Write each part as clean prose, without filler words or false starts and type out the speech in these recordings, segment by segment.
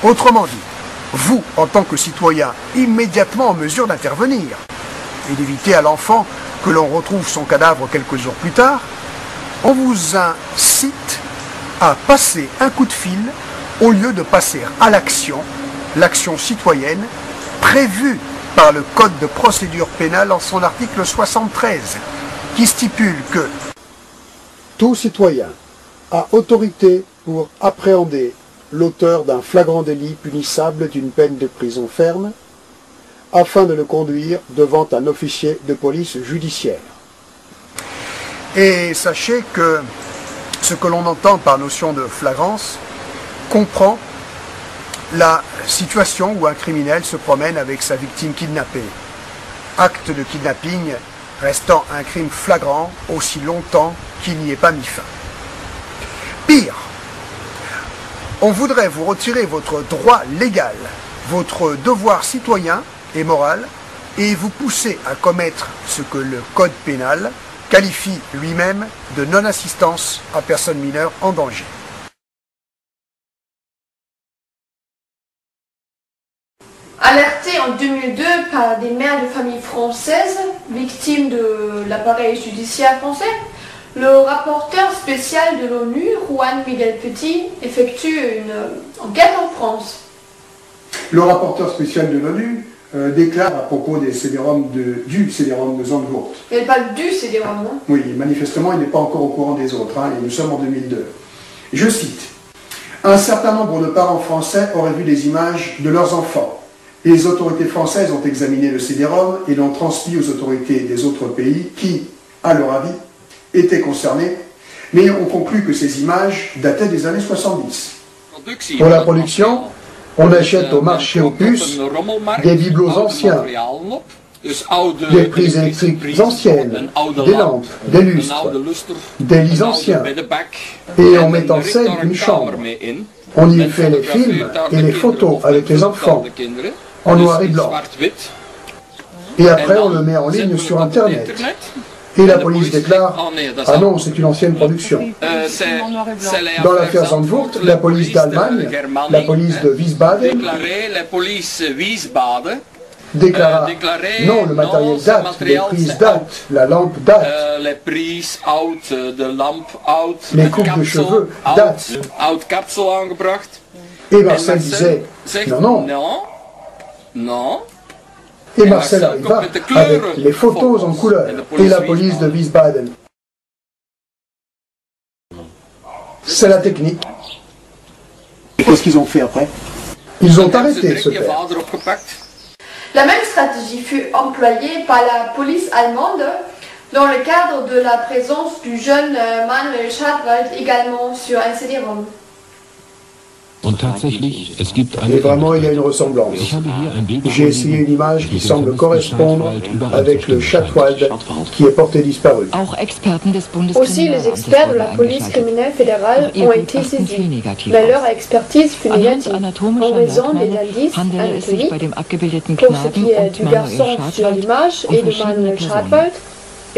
Autrement dit, vous, en tant que citoyen, immédiatement en mesure d'intervenir et d'éviter à l'enfant que l'on retrouve son cadavre quelques jours plus tard, on vous incite à passer un coup de fil au lieu de passer à l'action citoyenne prévue par le Code de procédure pénale en son article 73, qui stipule que tout citoyen a autorité pour appréhender l'auteur d'un flagrant délit punissable d'une peine de prison ferme afin de le conduire devant un officier de police judiciaire. Et sachez que ce que l'on entend par notion de flagrance comprend la situation où un criminel se promène avec sa victime kidnappée. Acte de kidnapping restant un crime flagrant aussi longtemps qu'il n'y est pas mis fin. Pire, on voudrait vous retirer votre droit légal, votre devoir citoyen et moral, et vous pousser à commettre ce que le Code pénal qualifie lui-même de non-assistance à personne mineure en danger. Alerté en 2002 par des mères de famille françaises victimes de l'appareil judiciaire français, le rapporteur spécial de l'ONU, Juan Miguel Petit, effectue une enquête en France. Le rapporteur spécial de l'ONU déclare à propos des CD-ROM du CD-ROM de Zandvoort. Il parle du CD-ROM, non? Oui, manifestement, il n'est pas encore au courant des autres, et nous sommes en 2002. Je cite, « Un certain nombre de parents français auraient vu des images de leurs enfants. Les autorités françaises ont examiné le CD-ROM et l'ont transmis aux autorités des autres pays qui, à leur avis, étaient concernés, mais ont conclu que ces images dataient des années 70. Pour la production, on achète au marché aux puces des bibelots anciens, des prises électriques anciennes, des lampes, des lustres, des lits anciens, et on met en scène une chambre. On y fait les films et les photos avec les enfants, en noir et blanc. Et après, on le met en ligne sur Internet. Et la police déclare « Ah non, c'est une ancienne production ». Dans l'affaire Zandvoort, la police d'Allemagne, la police de Wiesbaden, déclara « Non, le matériel date, les prises datent, la lampe date, les coupes de cheveux datent ». Et Marcel disait « Non, non ». Et Marcel arriva avec les photos en couleur et la police de Wiesbaden. C'est la technique. Qu'est-ce qu'ils ont fait après? Ils ont arrêté ce père. La même stratégie fut employée par la police allemande dans le cadre de la présence du jeune Manuel Schadwald également sur un CD-ROM. Et vraiment, il y a une ressemblance. J'ai essayé une image qui semble correspondre avec le Schadwald qui est porté disparu. Aussi, les experts de la police criminelle fédérale ont été saisis, mais leur expertise fut négative en raison des indices anatomiques. Pour ce qui est du garçon sur l'image et de Manuel Schadwald,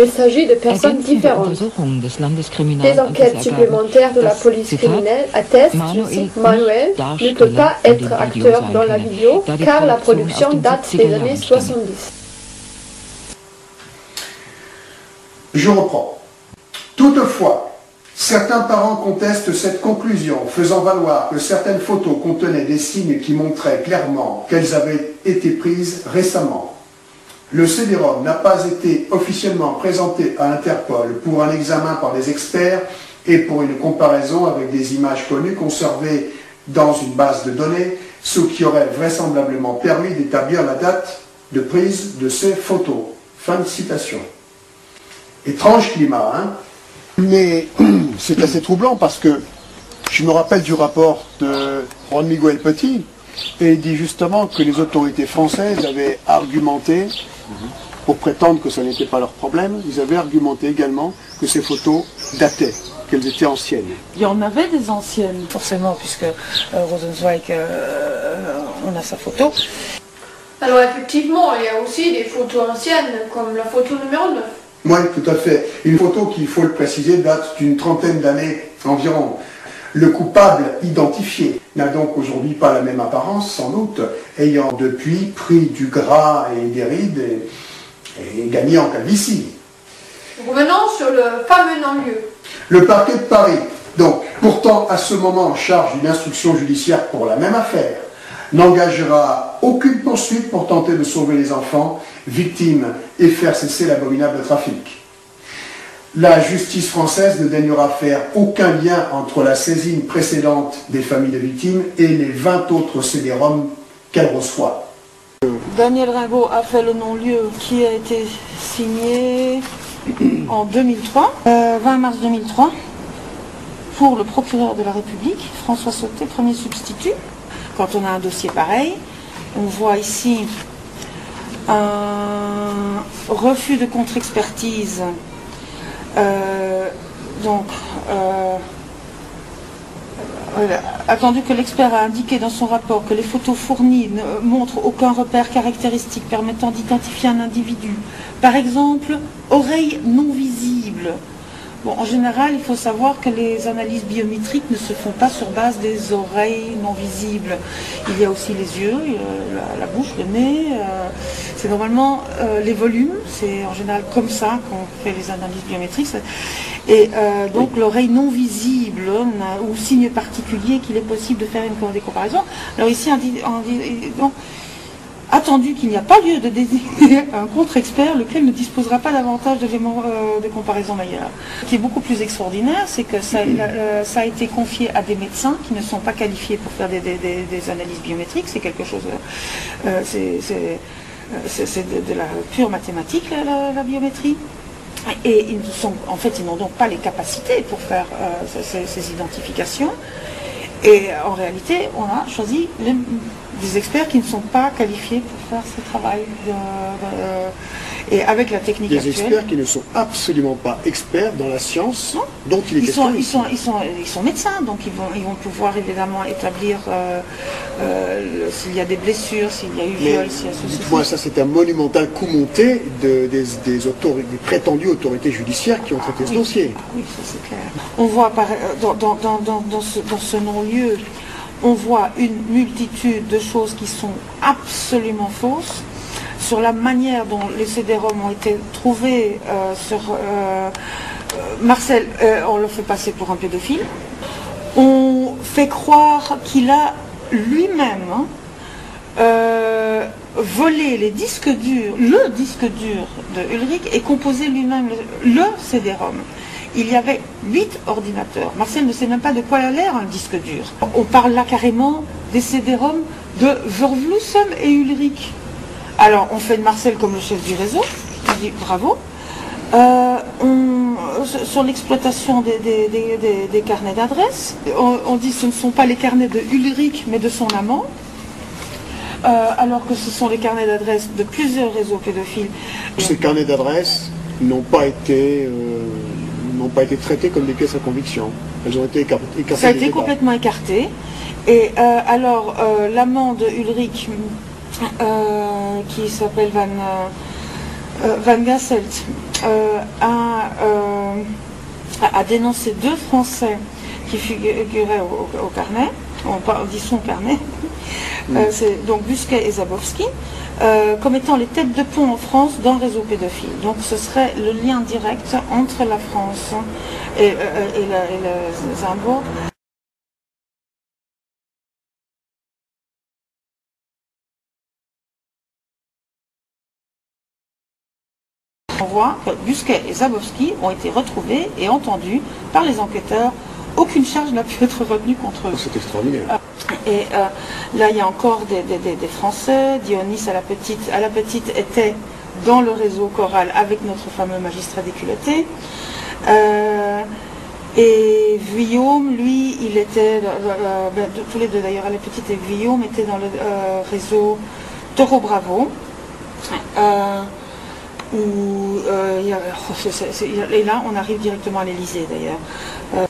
il s'agit de personnes différentes. Des enquêtes supplémentaires de la police criminelle attestent que Manuel ne peut pas être acteur dans la vidéo car la production date des années 70. Je reprends. Toutefois, certains parents contestent cette conclusion, faisant valoir que certaines photos contenaient des signes qui montraient clairement qu'elles avaient été prises récemment. Le CD-ROM n'a pas été officiellement présenté à Interpol pour un examen par des experts et pour une comparaison avec des images connues conservées dans une base de données, ce qui aurait vraisemblablement permis d'établir la date de prise de ces photos. Fin de citation. Étrange climat, hein? Mais c'est assez troublant parce que je me rappelle du rapport de Juan Miguel Petit et il dit justement que les autorités françaises avaient argumenté pour prétendre que ça n'était pas leur problème, ils avaient argumenté également que ces photos dataient, qu'elles étaient anciennes. Il y en avait des anciennes, forcément, puisque Rosenzweig, on a sa photo. Alors effectivement, il y a aussi des photos anciennes, comme la photo numéro 9. Oui, tout à fait. Une photo qui, il faut le préciser, date d'une trentaine d'années environ. Le coupable identifié n'a donc aujourd'hui pas la même apparence, sans doute, ayant depuis pris du gras et des rides et gagné en calvitie. Revenons sur le fameux non-lieu. Le parquet de Paris, donc, pourtant à ce moment en charge d'une instruction judiciaire pour la même affaire, n'engagera aucune poursuite pour tenter de sauver les enfants, victimes et faire cesser l'abominable trafic. La justice française ne daignera faire aucun lien entre la saisine précédente des familles de victimes et les 20 autres CD-ROM qu'elle reçoit. Daniel Ringot a fait le non-lieu qui a été signé en 2003, 20 mars 2003, pour le procureur de la République, François Sauté, premier substitut. Quand on a un dossier pareil, on voit ici un refus de contre-expertise. Attendu que l'expert a indiqué dans son rapport que les photos fournies ne montrent aucun repère caractéristique permettant d'identifier un individu. Par exemple, oreilles non visibles. Bon, en général, il faut savoir que les analyses biométriques ne se font pas sur base des oreilles non visibles. Il y a aussi les yeux, la bouche, le nez. C'est normalement les volumes. C'est en général comme ça qu'on fait les analyses biométriques. Et donc l'oreille non visible ou signe particulier qu'il est possible de faire des comparaisons. Alors ici, attendu qu'il n'y a pas lieu de désigner un contre-expert, lequel ne disposera pas davantage d'éléments de comparaison meilleurs. Ce qui est beaucoup plus extraordinaire, c'est que ça a été confié à des médecins qui ne sont pas qualifiés pour faire des analyses biométriques. C'est quelque chose, c'est de la pure mathématique, la biométrie. Et ils n'ont donc pas les capacités pour faire ces identifications. Et en réalité, on a choisi des experts qui ne sont pas qualifiés pour faire ce travail. Et avec la technique actuelle... Des experts qui ne sont absolument pas experts dans la science dont il est question. Ils sont médecins, donc ils vont pouvoir évidemment établir s'il y a des blessures, s'il y a eu viol, s'il y a ceci. Dites-moi, ça c'est un monumental coup monté des prétendues autorités judiciaires qui ont traité ce dossier. Oui, ça c'est clair. On voit dans ce non-lieu, on voit une multitude de choses qui sont absolument fausses. Sur la manière dont les CD-ROM ont été trouvés Marcel, on le fait passer pour un pédophile. On fait croire qu'il a lui-même volé les disques durs, le disque dur de Ulrich et composé lui-même le CD-ROM. Il y avait 8 ordinateurs. Marcel ne sait même pas de quoi a l'air un disque dur. On parle là carrément des CD-ROM de Vervlussen et Ulrich. Alors, on fait de Marcel comme le chef du réseau, je dis bravo. Sur l'exploitation des carnets d'adresses, on dit que ce ne sont pas les carnets de Ulrich, mais de son amant, alors que ce sont les carnets d'adresses de plusieurs réseaux pédophiles. Ces carnets d'adresses n'ont pas été traités comme des pièces à conviction. Elles ont été écartées. Ça a été complètement écarté. Et alors, l'amant de Ulrich... qui s'appelle Van Gasselt, a dénoncé 2 Français qui figuraient au carnet, on dit son carnet, c'est donc Busquet et Zabowski, comme étant les têtes de pont en France dans le réseau pédophile. Donc ce serait le lien direct entre la France et le Zimbourg. On voit que Busquet et Zabowski ont été retrouvés et entendus par les enquêteurs. Aucune charge n'a pu être retenue contre eux. C'est extraordinaire. Et là, il y a encore des Français. Dionis à la petite était dans le réseau choral avec notre fameux magistrat déculotté. Et Guillaume, lui, il était, tous les deux d'ailleurs, à la petite et Guillaume était dans le réseau Taureau Bravo. Et là, on arrive directement à l'Élysée d'ailleurs.